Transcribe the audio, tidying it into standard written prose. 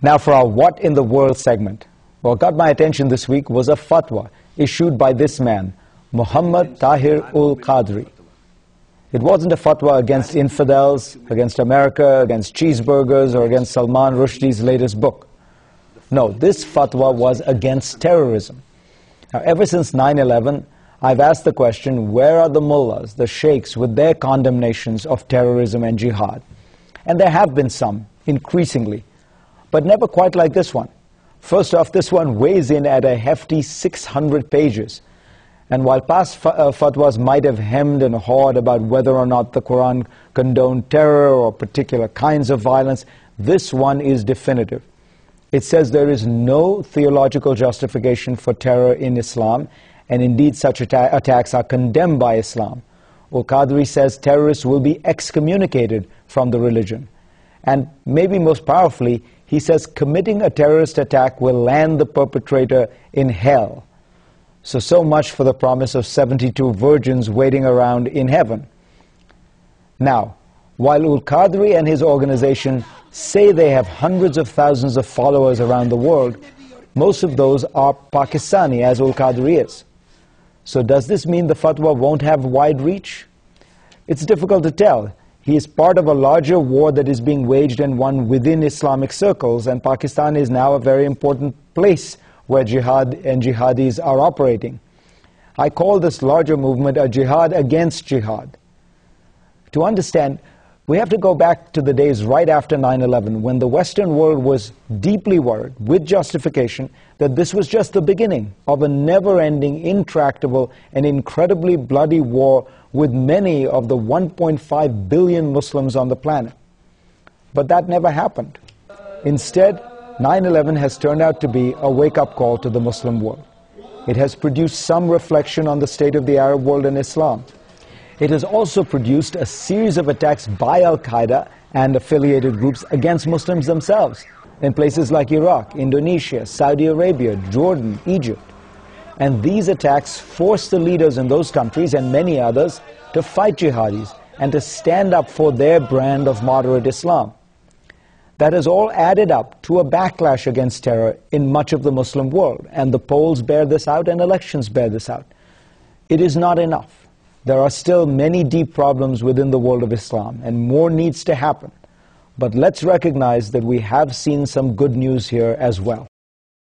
Now for our What in the World segment. What got my attention this week was a fatwa issued by this man, Muhammad Tahir-ul-Qadri. It wasn't a fatwa against infidels, against America, against cheeseburgers, or against Salman Rushdie's latest book. No, this fatwa was against terrorism. Now, ever since 9/11, I've asked the question, where are the mullahs, the sheikhs, with their condemnations of terrorism and jihad? And there have been some, increasingly, but never quite like this one. First off, this one weighs in at a hefty 600 pages. And while past fatwas might have hemmed and hawed about whether or not the Quran condoned terror or particular kinds of violence, this one is definitive. It says there is no theological justification for terror in Islam, and indeed such attacks are condemned by Islam. Al-Qadri says terrorists will be excommunicated from the religion. And maybe most powerfully, he says committing a terrorist attack will land the perpetrator in hell. So much for the promise of 72 virgins waiting around in heaven. Now, while Al-Qadri and his organization say they have hundreds of thousands of followers around the world, most of those are Pakistani, as Al-Qadri is. So does this mean the fatwa won't have wide reach? It's difficult to tell. He is part of a larger war that is being waged and won within Islamic circles, and Pakistan is now a very important place where jihad and jihadis are operating. I call this larger movement a jihad against jihad. To understand, we have to go back to the days right after 9/11, when the Western world was deeply worried, with justification, that this was just the beginning of a never-ending, intractable, and incredibly bloody war with many of the 1.5 billion Muslims on the planet. But that never happened. Instead, 9/11 has turned out to be a wake-up call to the Muslim world. It has produced some reflection on the state of the Arab world and Islam. It has also produced a series of attacks by Al-Qaeda and affiliated groups against Muslims themselves in places like Iraq, Indonesia, Saudi Arabia, Jordan, Egypt. And these attacks force the leaders in those countries and many others to fight jihadis and to stand up for their brand of moderate Islam. That has all added up to a backlash against terror in much of the Muslim world, and the polls bear this out and elections bear this out. It is not enough. There are still many deep problems within the world of Islam, and more needs to happen. But let's recognize that we have seen some good news here as well.